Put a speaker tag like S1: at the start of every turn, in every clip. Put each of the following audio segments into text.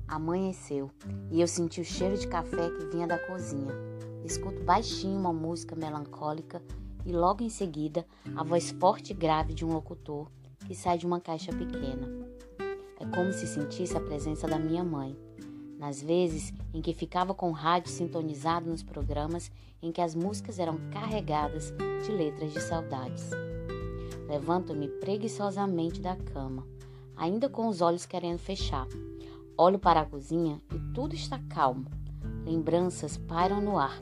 S1: Amanheceu e eu senti o cheiro de café que vinha da cozinha. Escuto baixinho uma música melancólica e logo em seguida a voz forte e grave de um locutor que sai de uma caixa pequena. É como se sentisse a presença da minha mãe, nas vezes em que ficava com o rádio sintonizado nos programas em que as músicas eram carregadas de letras de saudades. Levanto-me preguiçosamente da cama, ainda com os olhos querendo fechar. Olho para a cozinha e tudo está calmo. Lembranças pairam no ar.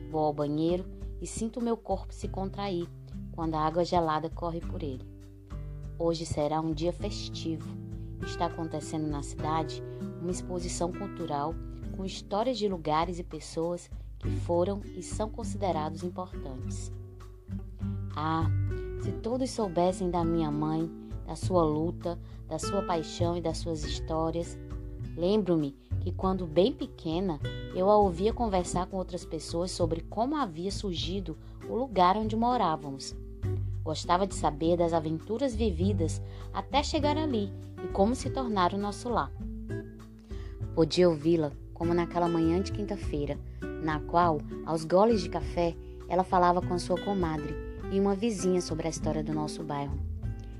S1: Vou ao banheiro e sinto meu corpo se contrair quando a água gelada corre por ele. Hoje será um dia festivo. Está acontecendo na cidade uma exposição cultural com histórias de lugares e pessoas que foram e são considerados importantes. Ah, se todos soubessem da minha mãe, da sua luta, da sua paixão e das suas histórias. Lembro-me que quando bem pequena, eu a ouvia conversar com outras pessoas sobre como havia surgido o lugar onde morávamos. Gostava de saber das aventuras vividas até chegar ali e como se tornar o nosso lar. Podia ouvi-la como naquela manhã de quinta-feira, na qual, aos goles de café, ela falava com sua comadre e uma vizinha sobre a história do nosso bairro.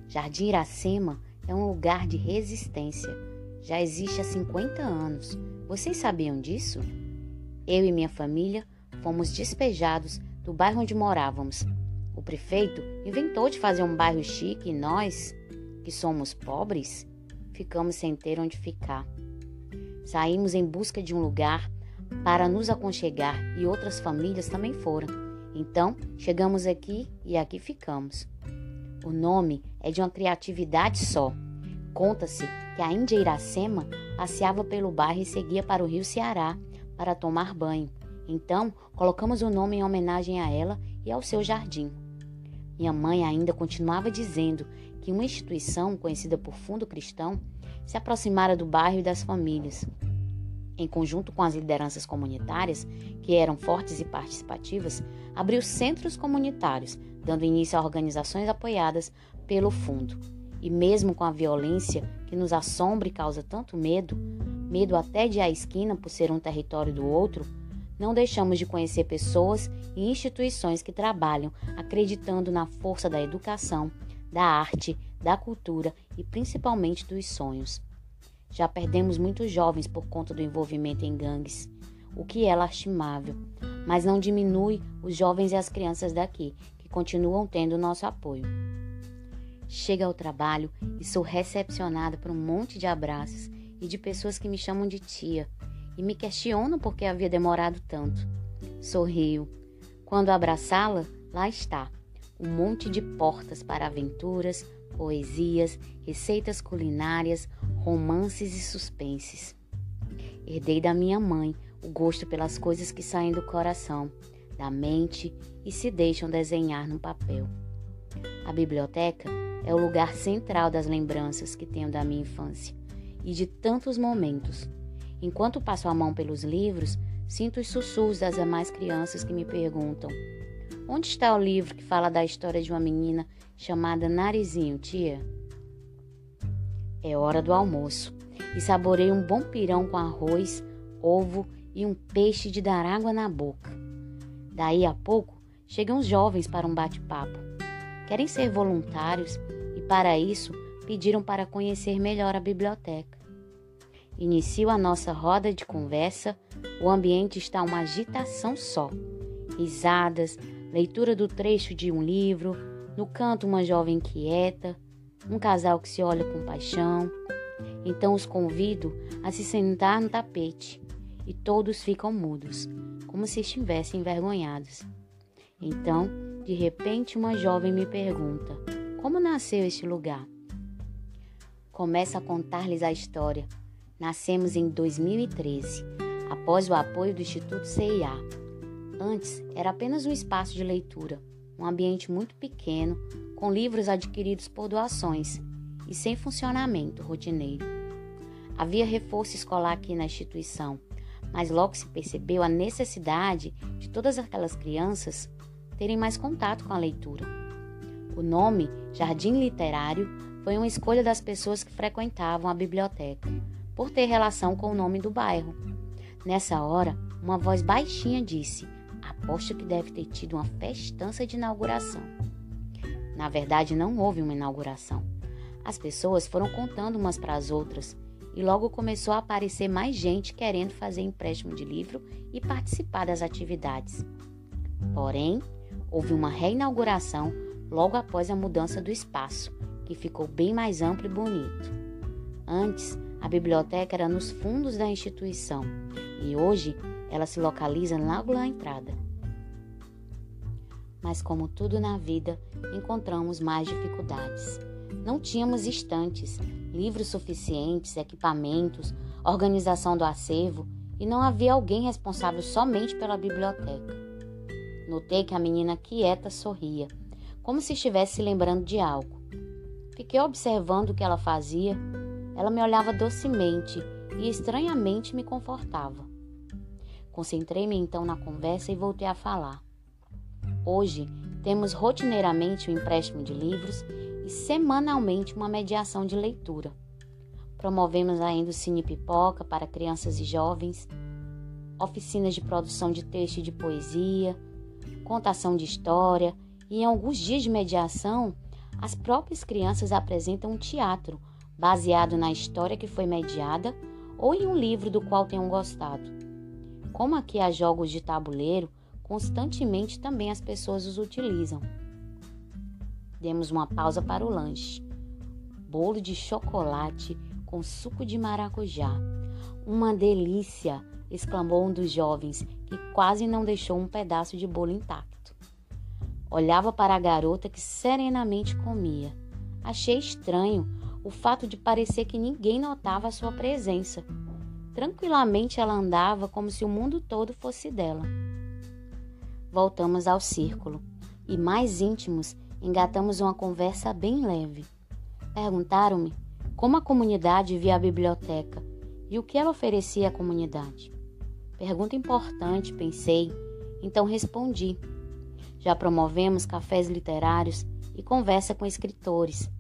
S1: Jardim Iracema é um lugar de resistência. Já existe há 50 anos. Vocês sabiam disso? Eu e minha família fomos despejados do bairro onde morávamos. O prefeito inventou de fazer um bairro chique e nós, que somos pobres, ficamos sem ter onde ficar. Saímos em busca de um lugar para nos aconchegar e outras famílias também foram. Então, chegamos aqui e aqui ficamos. O nome é de uma criatividade só. Conta-se que a Índia Iracema passeava pelo bairro e seguia para o rio Ceará para tomar banho. Então, colocamos o nome em homenagem a ela e ao seu jardim. Minha mãe ainda continuava dizendo que uma instituição conhecida por Fundo Cristão se aproximara do bairro e das famílias. Em conjunto com as lideranças comunitárias, que eram fortes e participativas, abriu centros comunitários, dando início a organizações apoiadas pelo fundo. E mesmo com a violência que nos assombra e causa tanto medo, medo até de ir à esquina por ser um território do outro, não deixamos de conhecer pessoas e instituições que trabalham acreditando na força da educação, da arte, da cultura e principalmente dos sonhos. Já perdemos muitos jovens por conta do envolvimento em gangues, o que é lastimável, mas não diminui os jovens e as crianças daqui, que continuam tendo nosso apoio. Chego ao trabalho e sou recepcionada por um monte de abraços e de pessoas que me chamam de tia e me questionam por que havia demorado tanto. Sorrio. Quando abraçá-la, lá está, um monte de portas para aventuras, poesias, receitas culinárias, romances e suspenses. Herdei da minha mãe o gosto pelas coisas que saem do coração, da mente e se deixam desenhar no papel. A biblioteca é o lugar central das lembranças que tenho da minha infância e de tantos momentos. Enquanto passo a mão pelos livros, sinto os sussurros das demais crianças que me perguntam: onde está o livro que fala da história de uma menina chamada Narizinho, tia? É hora do almoço e saboreio um bom pirão com arroz, ovo e um peixe de dar água na boca. Daí a pouco, chegam os jovens para um bate-papo. Querem ser voluntários e, para isso, pediram para conhecer melhor a biblioteca. Inicio a nossa roda de conversa, o ambiente está uma agitação só. Risadas, leitura do trecho de um livro, no canto uma jovem quieta, um casal que se olha com paixão. Então os convido a se sentar no tapete e todos ficam mudos, como se estivessem envergonhados. Então, de repente, uma jovem me pergunta: como nasceu este lugar? Começo a contar-lhes a história. Nascemos em 2013, após o apoio do Instituto CIA. Antes, era apenas um espaço de leitura, um ambiente muito pequeno, com livros adquiridos por doações e sem funcionamento rotineiro. Havia reforço escolar aqui na instituição, mas logo se percebeu a necessidade de todas aquelas crianças terem mais contato com a leitura. O nome Jardim Literário foi uma escolha das pessoas que frequentavam a biblioteca, por ter relação com o nome do bairro. Nessa hora, uma voz baixinha disse: "Aposto que deve ter tido uma festança de inauguração." Na verdade, não houve uma inauguração. As pessoas foram contando umas para as outras e logo começou a aparecer mais gente querendo fazer empréstimo de livro e participar das atividades. Porém, houve uma reinauguração logo após a mudança do espaço, que ficou bem mais amplo e bonito. Antes, a biblioteca era nos fundos da instituição e hoje ela se localiza logo na entrada. Mas como tudo na vida, encontramos mais dificuldades. Não tínhamos estantes, livros suficientes, equipamentos, organização do acervo e não havia alguém responsável somente pela biblioteca. Notei que a menina quieta sorria, como se estivesse se lembrando de algo. Fiquei observando o que ela fazia. Ela me olhava docemente e estranhamente me confortava. Concentrei-me então na conversa e voltei a falar. Hoje, temos rotineiramente o empréstimo de livros e semanalmente uma mediação de leitura. Promovemos ainda o Cine Pipoca para crianças e jovens, oficinas de produção de texto e de poesia, contação de história e em alguns dias de mediação, as próprias crianças apresentam um teatro baseado na história que foi mediada ou em um livro do qual tenham gostado. Como aqui há jogos de tabuleiro, constantemente também as pessoas os utilizam. Demos uma pausa para o lanche. Bolo de chocolate com suco de maracujá. "Uma delícia!" exclamou um dos jovens, que quase não deixou um pedaço de bolo intacto. Olhava para a garota que serenamente comia. Achei estranho o fato de parecer que ninguém notava a sua presença. Tranquilamente ela andava como se o mundo todo fosse dela. Voltamos ao círculo e, mais íntimos, engatamos uma conversa bem leve. Perguntaram-me como a comunidade via a biblioteca e o que ela oferecia à comunidade. Pergunta importante, pensei, então respondi. Já promovemos cafés literários e conversa com escritores,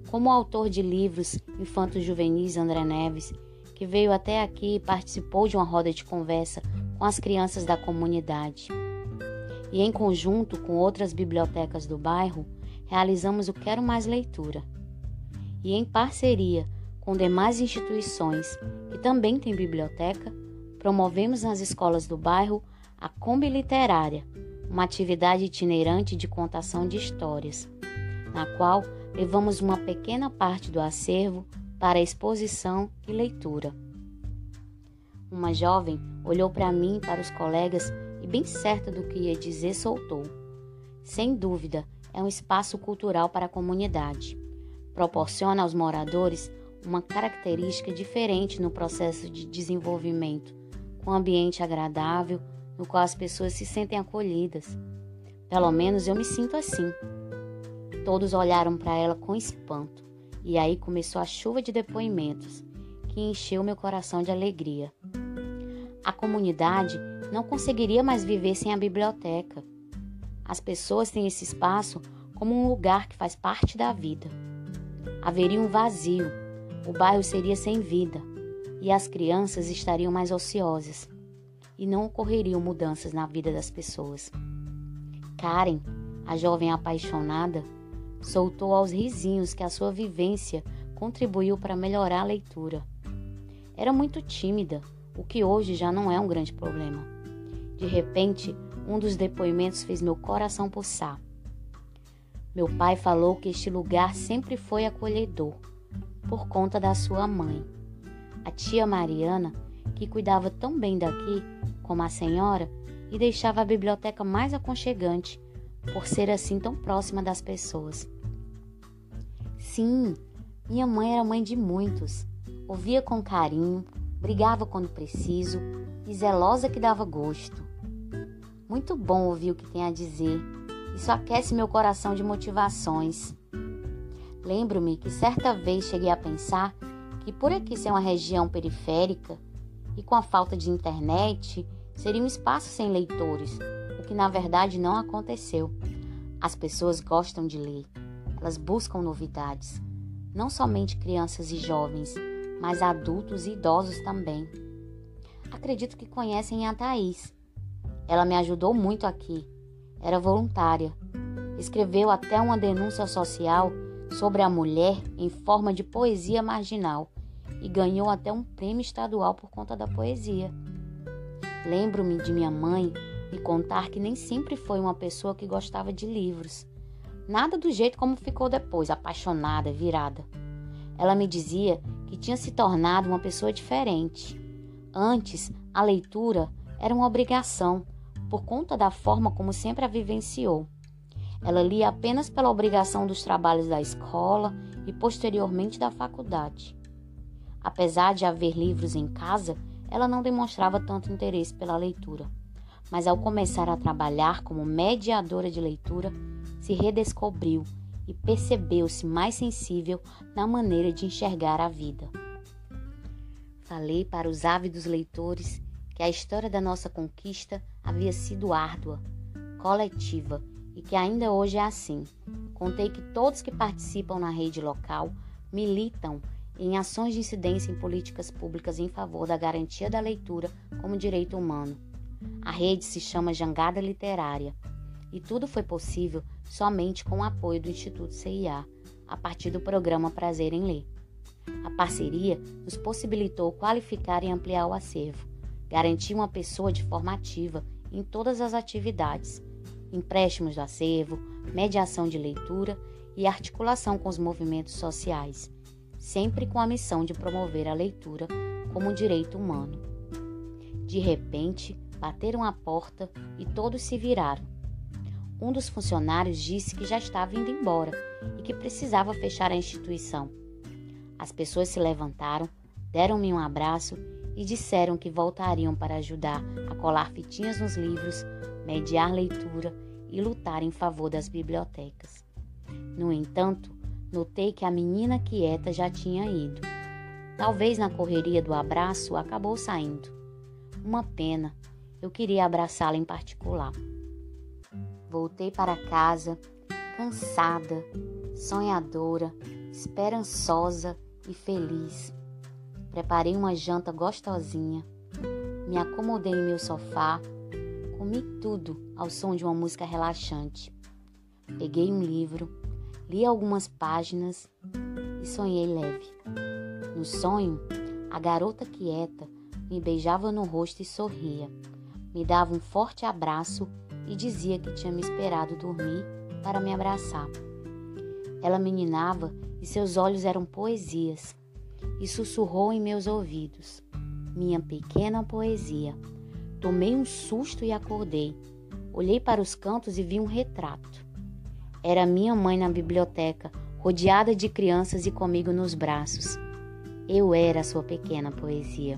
S1: como o autor de livros infanto-juvenis André Neves, que veio até aqui e participou de uma roda de conversa com as crianças da comunidade. E em conjunto com outras bibliotecas do bairro, realizamos o Quero Mais Leitura. E em parceria com demais instituições que também têm biblioteca, promovemos nas escolas do bairro a Kombi Literária, uma atividade itinerante de contação de histórias, na qual levamos uma pequena parte do acervo para exposição e leitura. Uma jovem olhou para mim e para os colegas e, bem certa do que ia dizer, soltou. Sem dúvida, é um espaço cultural para a comunidade. Proporciona aos moradores uma característica diferente no processo de desenvolvimento, com um ambiente agradável, no qual as pessoas se sentem acolhidas. Pelo menos eu me sinto assim. Todos olharam para ela com espanto, e aí começou a chuva de depoimentos, que encheu meu coração de alegria. A comunidade não conseguiria mais viver sem a biblioteca. As pessoas têm esse espaço como um lugar que faz parte da vida. Haveria um vazio, o bairro seria sem vida, e as crianças estariam mais ociosas, e não ocorreriam mudanças na vida das pessoas. Karen, a jovem apaixonada, soltou aos risinhos que a sua vivência contribuiu para melhorar a leitura. Era muito tímida, o que hoje já não é um grande problema. De repente, um dos depoimentos fez meu coração pulsar. Meu pai falou que este lugar sempre foi acolhedor, por conta da sua mãe, a tia Mariana, que cuidava tão bem daqui como a senhora e deixava a biblioteca mais aconchegante, por ser assim tão próxima das pessoas. Sim, minha mãe era mãe de muitos. Ouvia com carinho, brigava quando preciso e zelosa que dava gosto. Muito bom ouvir o que tem a dizer. Isso aquece meu coração de motivações. Lembro-me que certa vez cheguei a pensar que por aqui ser uma região periférica e com a falta de internet, seria um espaço sem leitores, o que na verdade não aconteceu. As pessoas gostam de ler, elas buscam novidades, não somente crianças e jovens, mas adultos e idosos também. Acredito que conhecem a Thaís. Ela me ajudou muito aqui. Era voluntária. Escreveu até uma denúncia social sobre a mulher em forma de poesia marginal e ganhou até um prêmio estadual por conta da poesia. Lembro-me de minha mãe me contar que nem sempre foi uma pessoa que gostava de livros. Nada do jeito como ficou depois, apaixonada, virada. Ela me dizia que tinha se tornado uma pessoa diferente. Antes, a leitura era uma obrigação, por conta da forma como sempre a vivenciou. Ela lia apenas pela obrigação dos trabalhos da escola e posteriormente da faculdade. Apesar de haver livros em casa, ela não demonstrava tanto interesse pela leitura. Mas ao começar a trabalhar como mediadora de leitura, se redescobriu e percebeu-se mais sensível na maneira de enxergar a vida. Falei para os ávidos leitores que a história da nossa conquista havia sido árdua, coletiva e que ainda hoje é assim. Contei que todos que participam na rede local militam em ações de incidência em políticas públicas em favor da garantia da leitura como direito humano. A rede se chama Jangada Literária e tudo foi possível somente com o apoio do Instituto CIA, a partir do programa Prazer em Ler. A parceria nos possibilitou qualificar e ampliar o acervo, garantir uma pessoa de forma ativa em todas as atividades, empréstimos do acervo, mediação de leitura e articulação com os movimentos sociais, sempre com a missão de promover a leitura como um direito humano. De repente, bateram à porta e todos se viraram. Um dos funcionários disse que já estava indo embora e que precisava fechar a instituição. As pessoas se levantaram, deram-me um abraço e disseram que voltariam para ajudar a colar fitinhas nos livros, mediar leitura e lutar em favor das bibliotecas. No entanto, notei que a menina quieta já tinha ido. Talvez na correria do abraço acabou saindo. Uma pena, eu queria abraçá-la em particular. Voltei para casa, cansada, sonhadora, esperançosa e feliz. Preparei uma janta gostosinha, me acomodei em meu sofá, comi tudo ao som de uma música relaxante. Peguei um livro, li algumas páginas e sonhei leve. No sonho, a garota quieta me beijava no rosto e sorria, me dava um forte abraço e dizia que tinha me esperado dormir para me abraçar. Ela me ninava e seus olhos eram poesias, e sussurrou em meus ouvidos: minha pequena poesia. Tomei um susto e acordei. Olhei para os cantos e vi um retrato. Era minha mãe na biblioteca, rodeada de crianças e comigo nos braços. Eu era a sua pequena poesia.